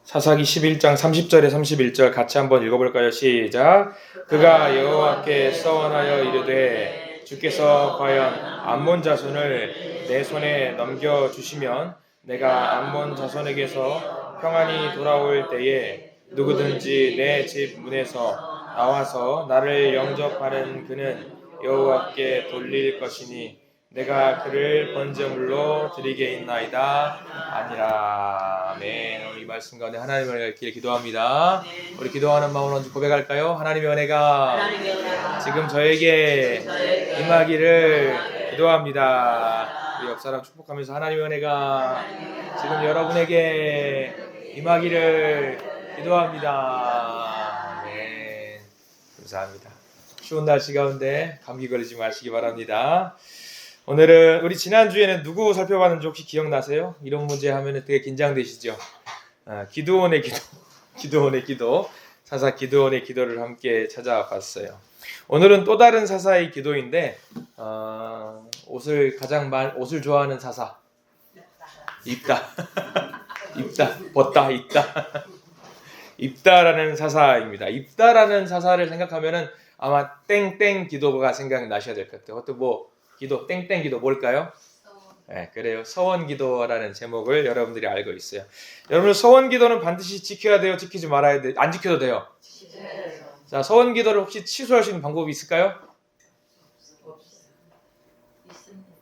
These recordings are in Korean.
사사기 11장 30절에 31절 같이 한번 읽어볼까요? 시작. 그가 여호와께 서원하여 이르되 주께서 과연 암몬 자손을 내 손에 넘겨주시면 내가 암몬 자손에게서 평안히 돌아올 때에 누구든지 내 집 문에서 나와서 나를 영접하는 그는 여호와께 돌릴 것이니 내가 그를 번제물로 드리게있나이다 아니라. 아멘. 오늘 이 말씀 가운데 하나님의 은혜가 있기를 기도합니다. 우리 기도하는 마음을 먼저 고백할까요? 하나님의 은혜가 지금 저에게 임하기를 기도합니다. 우리 옆 사람 축복하면서 하나님의 은혜가 지금 여러분에게 임하기를 기도합니다. 아멘. 감사합니다. 추운 날씨 가운데 감기 걸리지 마시기 바랍니다. 오늘은 우리 지난주에는 누구 살펴봤는지 혹시 기억나세요? 이런 문제 하면 되게 긴장되시죠? 기드온의 기도, 기드온의 기도, 사사 기드온의 기도를 함께 찾아봤어요. 오늘은 또 다른 사사의 기도인데 옷을 좋아하는 사사 입다 벗다 입다라는 사사입니다. 입다라는 사사를 생각하면은 아마 땡땡 기도가 생각나셔야 될 것 같아요. 어떤 기도 땡땡 기도 뭘까요? 네, 그래요. 서원 기도라는 제목을 여러분들이 알고 있어요. 여러분 서원 기도는 반드시 지켜야 돼요? 지키지 말아야 돼요? 안 지켜도 돼요? 자, 서원 기도를 혹시 취소할 수 있는 방법이 있을까요?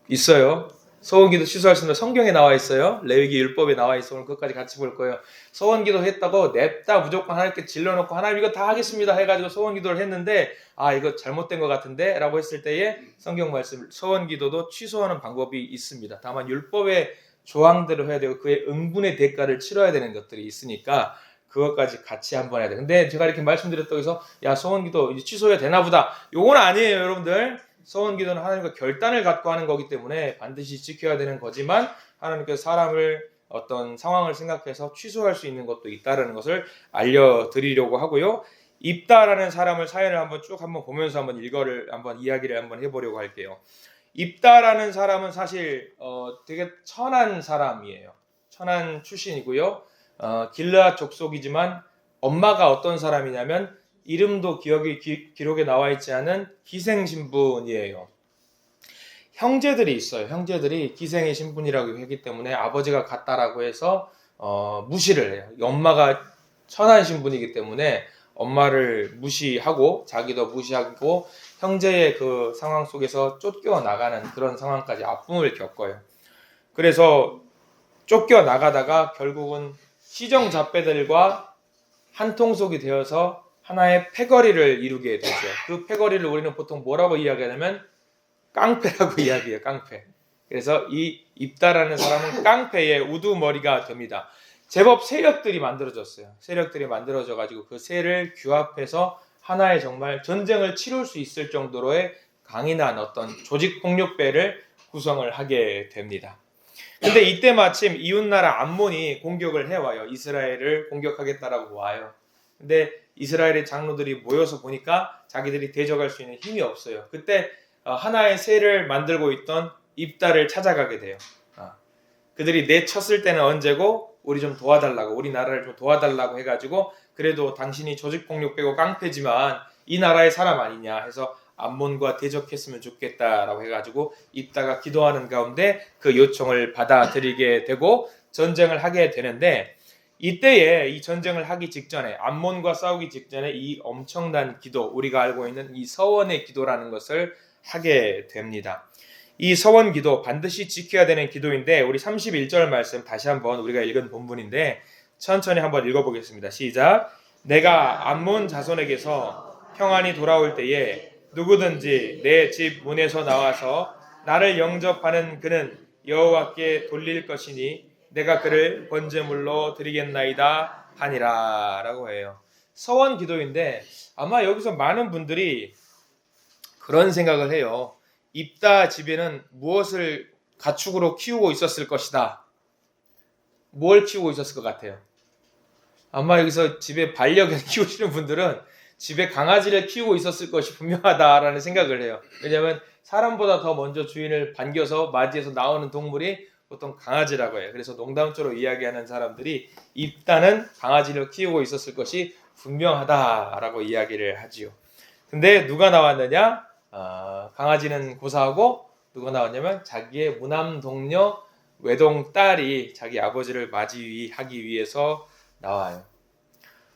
있어요. 서원 기도 취소할 수 있는 성경에 나와 있어요. 레위기 율법에 나와 있어. 오늘 그것까지 같이 볼 거예요. 서원 기도 했다고 냅다 무조건 하나님께 질러놓고 하나님 이거 다 하겠습니다 해가지고 서원 기도를 했는데 이거 잘못된 것 같은데 라고 했을 때에 성경 말씀 서원 기도도 취소하는 방법이 있습니다. 다만 율법의 조항대로 해야 되고 그의 응분의 대가를 치러야 되는 것들이 있으니까 그것까지 같이 한번 해야 돼요. 근데 제가 이렇게 말씀드렸다고 해서 서원 기도 이제 취소해야 되나 보다. 요건 아니에요, 여러분들. 서원 기도는 하나님과 결단을 갖고 하는 거기 때문에 반드시 지켜야 되는 거지만 하나님께서 사람을 어떤 상황을 생각해서 취소할 수 있는 것도 있다는 것을 알려드리려고 하고요. 입다라는 사람을 사연을 한번 보면서 한번 이야기를 한번 해보려고 할게요. 입다라는 사람은 사실 되게 천한 사람이에요. 천한 출신이고요. 길르앗 족속이지만 엄마가 어떤 사람이냐면 이름도 기록에 나와 있지 않은 기생 신분이에요. 형제들이 있어요. 형제들이 기생의 신분이라고 하기 때문에 아버지가 같다라고 해서 무시를 해요. 엄마가 천한 신분이기 때문에 엄마를 무시하고 자기도 무시하고 형제의 그 상황 속에서 쫓겨나가는 그런 상황까지 아픔을 겪어요. 그래서 쫓겨나가다가 결국은 시정잡배들과 한통속이 되어서 하나의 패거리를 이루게 되죠. 그 패거리를 우리는 보통 뭐라고 이야기하냐면 깡패라고 이야기해요. 깡패. 그래서 이 입다라는 사람은 깡패의 우두머리가 됩니다. 제법 세력들이 만들어졌어요. 세력들이 만들어져가지고 그 세를 규합해서 하나의 정말 전쟁을 치룰 수 있을 정도로의 강인한 어떤 조직폭력배를 구성을 하게 됩니다. 근데 이때 마침 이웃나라 암몬이 공격을 해와요. 이스라엘을 공격하겠다라고 와요. 근데 이스라엘의 장로들이 모여서 보니까 자기들이 대적할 수 있는 힘이 없어요. 그때 하나의 세를 만들고 있던 입다를 찾아가게 돼요. 그들이 내쳤을 때는 언제고 우리 좀 도와달라고, 우리 나라를 좀 도와달라고 해가지고 그래도 당신이 조직폭력배고 깡패지만 이 나라의 사람 아니냐 해서 암몬과 대적했으면 좋겠다라고 해가지고 입다가 기도하는 가운데 그 요청을 받아들이게 되고 전쟁을 하게 되는데 이때에 이 전쟁을 하기 직전에 암몬과 싸우기 직전에 이 엄청난 기도, 우리가 알고 있는 이 서원의 기도라는 것을 하게 됩니다. 이 서원 기도 반드시 지켜야 되는 기도인데 우리 31절 말씀 다시 한번 우리가 읽은 본문인데 천천히 한번 읽어보겠습니다. 시작. 내가 암몬 자손에게서 평안히 돌아올 때에 누구든지 내 집 문에서 나와서 나를 영접하는 그는 여호와께 돌릴 것이니 내가 그를 번제물로 드리겠나이다 하니라 라고 해요. 서원 기도인데 아마 여기서 많은 분들이 그런 생각을 해요. 입다 집에는 무엇을 가축으로 키우고 있었을 것이다. 뭘 키우고 있었을 것 같아요? 아마 여기서 집에 반려견 키우시는 분들은 집에 강아지를 키우고 있었을 것이 분명하다라는 생각을 해요. 왜냐하면 사람보다 더 먼저 주인을 반겨서 맞이해서 나오는 동물이 보통 강아지라고 해요. 그래서 농담처럼 이야기하는 사람들이 입다는 강아지를 키우고 있었을 것이 분명하다라고 이야기를 하지요. 근데 누가 나왔느냐? 강아지는 고사하고 누가 나왔냐면 자기의 무남 동료 외동 딸이 자기 아버지를 맞이하기 위해서 나와요.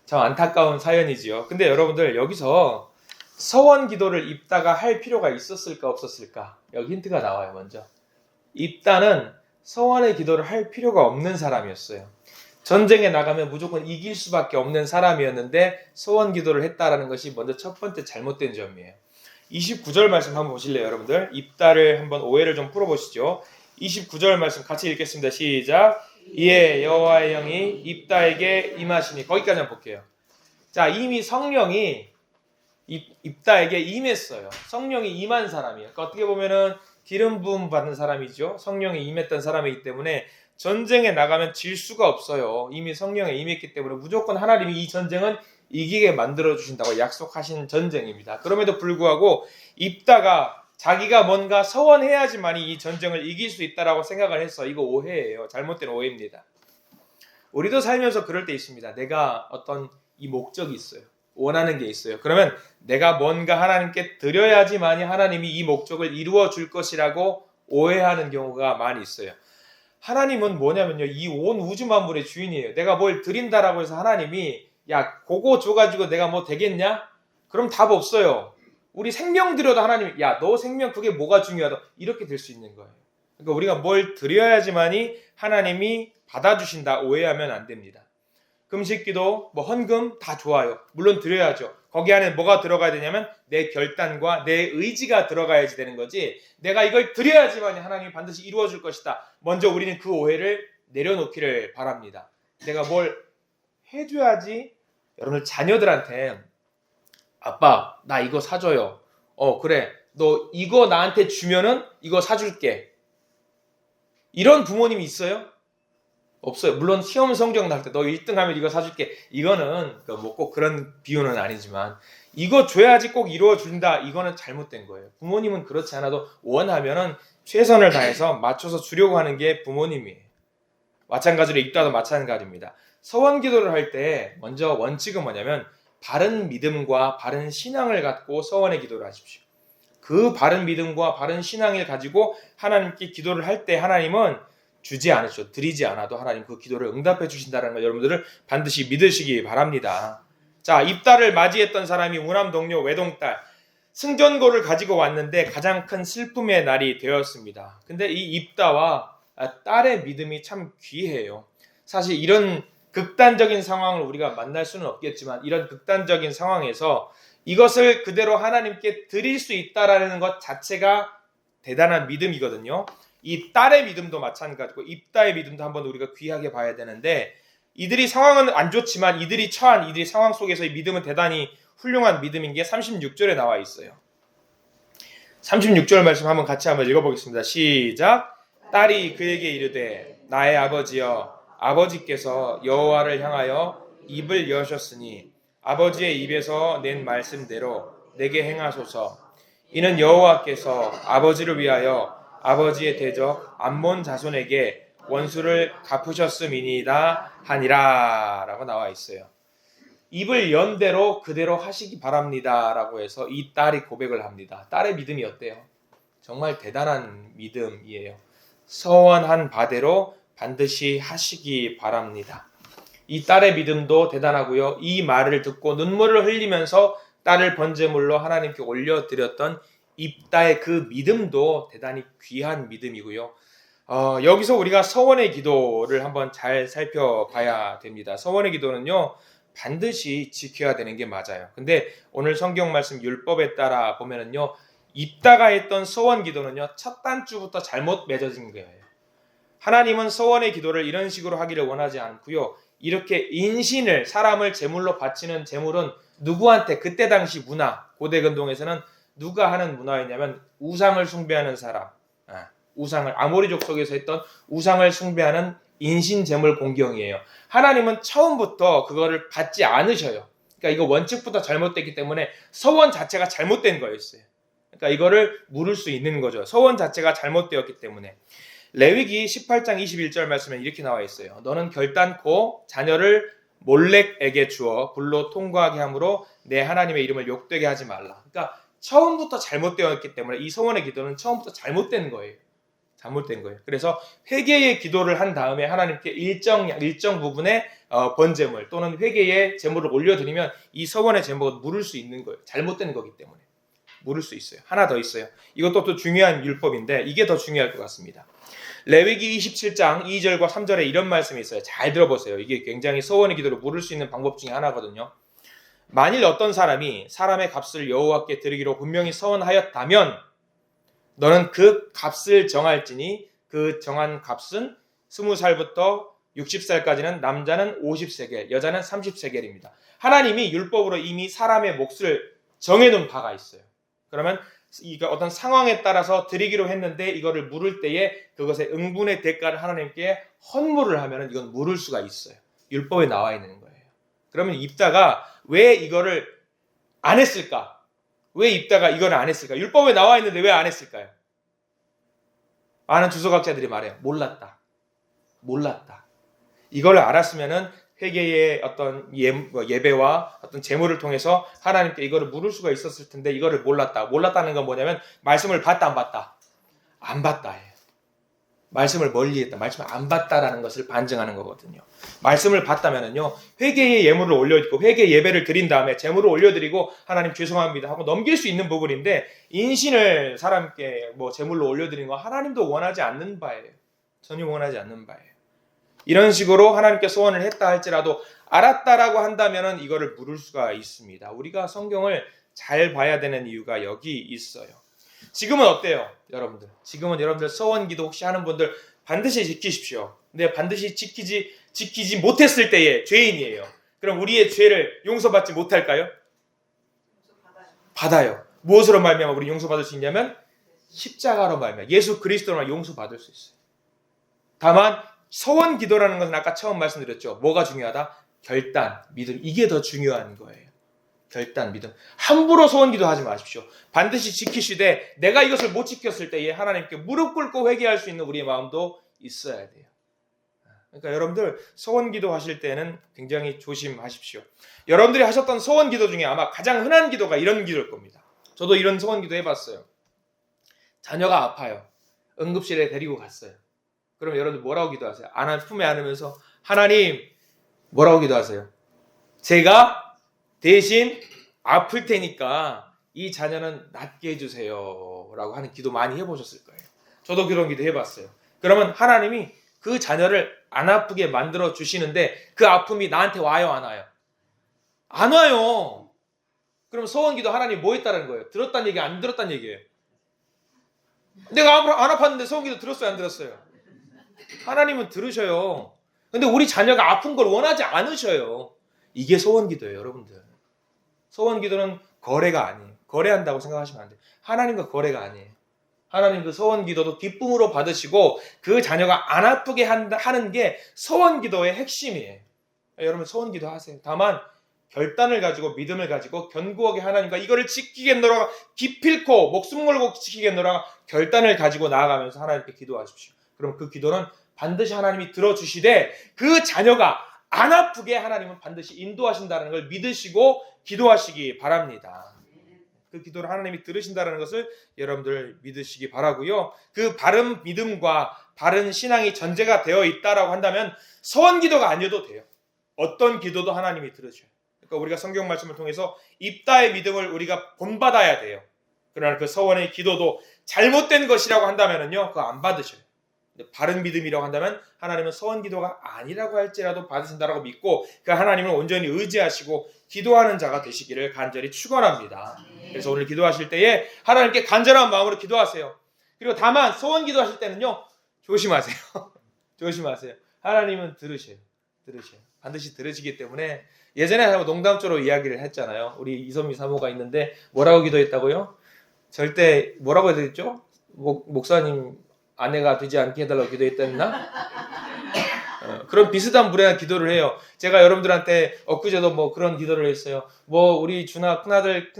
참 안타까운 사연이지요. 근데 여러분들 여기서 서원 기도를 입다가 할 필요가 있었을까 없었을까? 여기 힌트가 나와요. 먼저 입다는 서원의 기도를 할 필요가 없는 사람이었어요. 전쟁에 나가면 무조건 이길 수밖에 없는 사람이었는데 서원 기도를 했다라는 것이 먼저 첫 번째 잘못된 점이에요. 29절 말씀 한번 보실래요, 여러분들? 입다를 한번 오해를 좀 풀어보시죠. 29절 말씀 같이 읽겠습니다. 시작. 이에 여호와의 영이 입다에게 임하시니, 거기까지 한번 볼게요. 자, 이미 성령이 입다에게 임했어요. 성령이 임한 사람이에요. 그러니까 어떻게 보면은 기름 부음 받은 사람이죠. 성령이 임했던 사람이기 때문에 전쟁에 나가면 질 수가 없어요. 이미 성령에 임했기 때문에 무조건 하나님이 이 전쟁은 이기게 만들어 주신다고 약속하신 전쟁입니다. 그럼에도 불구하고 입다가 자기가 뭔가 서원해야지만이 이 전쟁을 이길 수 있다라고 생각을 해서, 이거 오해예요. 잘못된 오해입니다. 우리도 살면서 그럴 때 있습니다. 내가 어떤 이 목적이 있어요. 원하는 게 있어요. 그러면 내가 뭔가 하나님께 드려야지만이 하나님이 이 목적을 이루어 줄 것이라고 오해하는 경우가 많이 있어요. 하나님은 뭐냐면요, 이 온 우주 만물의 주인이에요. 내가 뭘 드린다라고 해서 하나님이 야 그거 줘가지고 내가 뭐 되겠냐? 그럼 답 없어요. 우리 생명 드려도 하나님이 야 너 생명 그게 뭐가 중요하다, 이렇게 될 수 있는 거예요. 그러니까 우리가 뭘 드려야지만이 하나님이 받아주신다, 오해하면 안 됩니다. 금식기도 뭐 헌금 다 좋아요. 물론 드려야죠. 거기 안에 뭐가 들어가야 되냐면 내 결단과 내 의지가 들어가야지 되는 거지, 내가 이걸 드려야지만 하나님이 반드시 이루어 줄 것이다. 먼저 우리는 그 오해를 내려놓기를 바랍니다. 내가 뭘 해줘야지. 여러분 자녀들한테 아빠 나 이거 사줘요. 그래 너 이거 나한테 주면은 이거 사줄게. 이런 부모님이 있어요? 없어요. 물론 시험 성적 날 때 너 1등 하면 이거 사줄게. 이거는 뭐 꼭 그런 비유는 아니지만 이거 줘야지 꼭 이루어 준다. 이거는 잘못된 거예요. 부모님은 그렇지 않아도 원하면은 최선을 다해서 맞춰서 주려고 하는 게 부모님이에요. 마찬가지로 입다도 마찬가지입니다. 서원 기도를 할 때 먼저 원칙은 뭐냐면 바른 믿음과 바른 신앙을 갖고 서원의 기도를 하십시오. 그 바른 믿음과 바른 신앙을 가지고 하나님께 기도를 할 때 하나님은 주지 않으셔도, 드리지 않아도 하나님 그 기도를 응답해 주신다는 걸 여러분들을 반드시 믿으시기 바랍니다. 자, 입다를 맞이했던 사람이 우남 동료 외동딸, 승전고를 가지고 왔는데 가장 큰 슬픔의 날이 되었습니다. 근데 이 입다와 딸의 믿음이 참 귀해요. 사실 이런 극단적인 상황을 우리가 만날 수는 없겠지만, 이런 극단적인 상황에서 이것을 그대로 하나님께 드릴 수 있다라는 것 자체가 대단한 믿음이거든요. 이 딸의 믿음도 마찬가지고 입다의 믿음도 한번 우리가 귀하게 봐야 되는데, 이들이 상황은 안 좋지만 이들이 처한 이들이 상황 속에서의 믿음은 대단히 훌륭한 믿음인 게 36절에 나와 있어요. 36절 말씀 한번 같이 한번 읽어보겠습니다. 시작. 딸이 그에게 이르되 나의 아버지여, 아버지께서 여호와를 향하여 입을 여셨으니 아버지의 입에서 낸 말씀대로 내게 행하소서. 이는 여호와께서 아버지를 위하여 아버지의 대적 암몬 자손에게 원수를 갚으셨음이니이다 하니라 라고 나와 있어요. 입을 연 대로 그대로 하시기 바랍니다 라고 해서 이 딸이 고백을 합니다. 딸의 믿음이 어때요? 정말 대단한 믿음이에요. 서원한 바대로 반드시 하시기 바랍니다. 이 딸의 믿음도 대단하고요. 이 말을 듣고 눈물을 흘리면서 딸을 번제물로 하나님께 올려드렸던 입다의 그 믿음도 대단히 귀한 믿음이고요. 여기서 우리가 서원의 기도를 한번 잘 살펴봐야 됩니다. 서원의 기도는요, 반드시 지켜야 되는 게 맞아요. 근데 오늘 성경 말씀 율법에 따라 보면은요, 입다가 했던 서원 기도는요, 첫 단추부터 잘못 맺어진 거예요. 하나님은 서원의 기도를 이런 식으로 하기를 원하지 않고요. 이렇게 인신을, 사람을 제물로 바치는 제물은 누구한테, 그때 당시 문화, 고대 근동에서는 누가 하는 문화였냐면 우상을 숭배하는 사람, 우상을, 아모리족 속에서 했던 우상을 숭배하는 인신 제물 공경이에요. 하나님은 처음부터 그거를 받지 않으셔요. 그러니까 이거 원칙부터 잘못됐기 때문에 서원 자체가 잘못된 거였어요. 그러니까 이거를 물을 수 있는 거죠. 서원 자체가 잘못되었기 때문에. 레위기 18장 21절 말씀에 이렇게 나와 있어요. 너는 결단코 자녀를 몰렉에게 주어 불로 통과하게 함으로 내 하나님의 이름을 욕되게 하지 말라. 그러니까 처음부터 잘못되어 있기 때문에 이 서원의 기도는 처음부터 잘못된 거예요. 잘못된 거예요. 그래서 회개의 기도를 한 다음에 하나님께 일정 부분의 번제물 또는 회개의 제물을 올려드리면 이 서원의 제목은 물을 수 있는 거예요. 잘못된 거기 때문에 물을 수 있어요. 하나 더 있어요. 이것도 또 중요한 율법인데 이게 더 중요할 것 같습니다. 레위기 27장 2절과 3절에 이런 말씀이 있어요. 잘 들어보세요. 이게 굉장히 서원의 기도를 물을 수 있는 방법 중에 하나거든요. 만일 어떤 사람이 사람의 값을 여호와께 드리기로 분명히 서원하였다면 너는 그 값을 정할지니 그 정한 값은 20살부터 60살까지는 남자는 50세겔, 여자는 30세겔입니다. 하나님이 율법으로 이미 사람의 몫을 정해놓은 바가 있어요. 그러면 이거 어떤 상황에 따라서 드리기로 했는데 이거를 물을 때에 그것의 응분의 대가를 하나님께 헌물을 하면 이건 물을 수가 있어요. 율법에 나와 있는 거예요. 그러면 입다가 왜 이거를 안 했을까? 왜 입다가 이거를 안 했을까? 율법에 나와 있는데 왜 안 했을까요? 많은 주석학자들이 말해요. 몰랐다. 이걸 알았으면은 회개의 어떤 예배와 어떤 제물을 통해서 하나님께 이거를 물을 수가 있었을 텐데 이거를 몰랐다. 몰랐다는 건 뭐냐면 말씀을 봤다 안 봤다? 안 봤다예요. 말씀을 멀리했다. 말씀을 안 봤다라는 것을 반증하는 거거든요. 말씀을 봤다면은요 회개의 예물을 올려드리고 회개 예배를 드린 다음에 제물을 올려드리고 하나님 죄송합니다 하고 넘길 수 있는 부분인데 인신을 사람께 제물로 올려드리는 거 하나님도 원하지 않는 바예요. 전혀 원하지 않는 바예요. 이런 식으로 하나님께 소원을 했다 할지라도 알았다라고 한다면은 이거를 물을 수가 있습니다. 우리가 성경을 잘 봐야 되는 이유가 여기 있어요. 지금은 어때요? 여러분들. 지금은 여러분들 서원기도 혹시 하는 분들 반드시 지키십시오. 근데 반드시 지키지 못했을 때의 죄인이에요. 그럼 우리의 죄를 용서받지 못할까요? 받아요. 무엇으로 말미암아 우리 용서받을 수 있냐면 십자가로 말미암아 예수 그리스도로만 용서받을 수 있어요. 다만 서원기도라는 것은 아까 처음 말씀드렸죠. 뭐가 중요하다? 결단, 믿음. 이게 더 중요한 거예요. 결단, 믿음. 함부로 소원기도 하지 마십시오. 반드시 지키시되 내가 이것을 못 지켰을 때에 하나님께 무릎 꿇고 회개할 수 있는 우리의 마음도 있어야 돼요. 그러니까 여러분들 소원기도 하실 때는 굉장히 조심하십시오. 여러분들이 하셨던 소원기도 중에 아마 가장 흔한 기도가 이런 기도일 겁니다. 저도 이런 소원기도 해봤어요. 자녀가 아파요. 응급실에 데리고 갔어요. 그럼 여러분들 뭐라고 기도하세요? 품에 안으면서 하나님 뭐라고 기도하세요? 제가 대신 아플 테니까 이 자녀는 낫게 해주세요 라고 하는 기도 많이 해보셨을 거예요. 저도 그런 기도 해봤어요. 그러면 하나님이 그 자녀를 안 아프게 만들어 주시는데 그 아픔이 나한테 와요 안 와요? 안 와요. 그럼 소원기도 하나님 뭐 했다는 거예요? 들었다는 얘기 안 들었다는 얘기예요? 내가 안 아팠는데 소원기도 들었어요 안 들었어요? 하나님은 들으셔요. 근데 우리 자녀가 아픈 걸 원하지 않으셔요. 이게 소원기도예요 여러분들. 소원기도는 거래가 아니에요. 거래한다고 생각하시면 안 돼요. 하나님과 거래가 아니에요. 하나님 그 소원기도도 기쁨으로 받으시고 그 자녀가 안 아프게 하는 게 소원기도의 핵심이에요. 여러분 소원기도 하세요. 다만 결단을 가지고 믿음을 가지고 견고하게 하나님과 이거를 지키겠노라 기필코 목숨 걸고 지키겠노라 결단을 가지고 나아가면서 하나님께 기도하십시오. 그럼 그 기도는 반드시 하나님이 들어주시되 그 자녀가 안 아프게 하나님은 반드시 인도하신다는 걸 믿으시고 기도하시기 바랍니다. 그 기도를 하나님이 들으신다는 것을 여러분들 믿으시기 바라고요. 그 바른 믿음과 바른 신앙이 전제가 되어 있다라고 한다면 서원기도가 아니어도 돼요. 어떤 기도도 하나님이 들으셔요. 그러니까 우리가 성경 말씀을 통해서 입다의 믿음을 우리가 본받아야 돼요. 그러나 그 서원의 기도도 잘못된 것이라고 한다면요, 그거 안 받으셔요. 바른 믿음이라고 한다면 하나님은 서원기도가 아니라고 할지라도 받으신다라고 믿고 그 하나님을 온전히 의지하시고 기도하는 자가 되시기를 간절히 축원합니다. 그래서 오늘 기도하실 때에 하나님께 간절한 마음으로 기도하세요. 그리고 다만 서원기도 하실 때는요 조심하세요. 조심하세요. 하나님은 들으셔요. 반드시 들으시기 때문에 예전에 농담조로 이야기를 했잖아요. 우리 이선미 사모가 있는데 뭐라고 기도했다고요? 절대 뭐라고 해드렸죠? 목사님 아내가 되지 않게 해달라고 기도했다나? 그런 비슷한 불행한 기도를 해요. 제가 여러분들한테 엊그제도 그런 기도를 했어요. 우리 준아 큰아들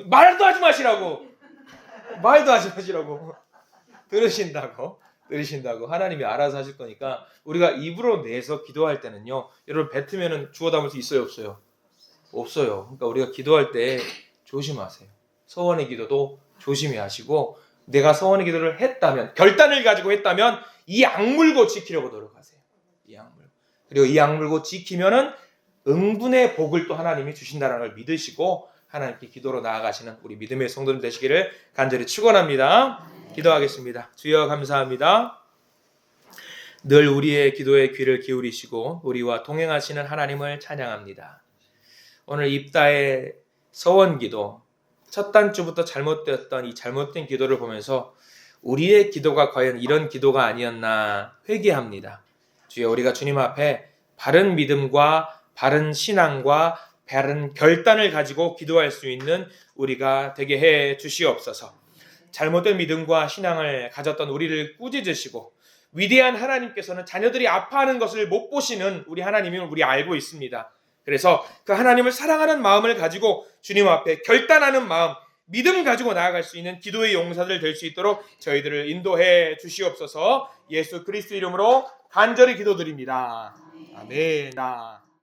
말도 하지 마시라고. 말도 하지 마시라고. 들으신다고 하나님이 알아서 하실 거니까 우리가 입으로 내서 기도할 때는요, 여러분 뱉으면은 주워 담을 수 있어요, 없어요? 없어요. 그러니까 우리가 기도할 때 조심하세요. 서원의 기도도 조심히 하시고, 내가 서원의 기도를 했다면, 결단을 가지고 했다면 이 악물고 지키려고 노력하세요. 이 악물고. 그리고 이 악물고 지키면은 응분의 복을 또 하나님이 주신다는 걸 믿으시고 하나님께 기도로 나아가시는 우리 믿음의 성도들 되시기를 간절히 축원합니다. 기도하겠습니다. 주여 감사합니다. 늘 우리의 기도에 귀를 기울이시고 우리와 동행하시는 하나님을 찬양합니다. 오늘 입다의 서원기도 첫 단주부터 잘못되었던 이 잘못된 기도를 보면서 우리의 기도가 과연 이런 기도가 아니었나 회개합니다. 주여, 우리가 주님 앞에 바른 믿음과 바른 신앙과 바른 결단을 가지고 기도할 수 있는 우리가 되게 해 주시옵소서. 잘못된 믿음과 신앙을 가졌던 우리를 꾸짖으시고, 위대한 하나님께서는 자녀들이 아파하는 것을 못 보시는 우리 하나님임을 우리 알고 있습니다. 그래서 그 하나님을 사랑하는 마음을 가지고 주님 앞에 결단하는 마음, 믿음 가지고 나아갈 수 있는 기도의 용사들 될 수 있도록 저희들을 인도해 주시옵소서. 예수 그리스도 이름으로 간절히 기도드립니다. 아멘.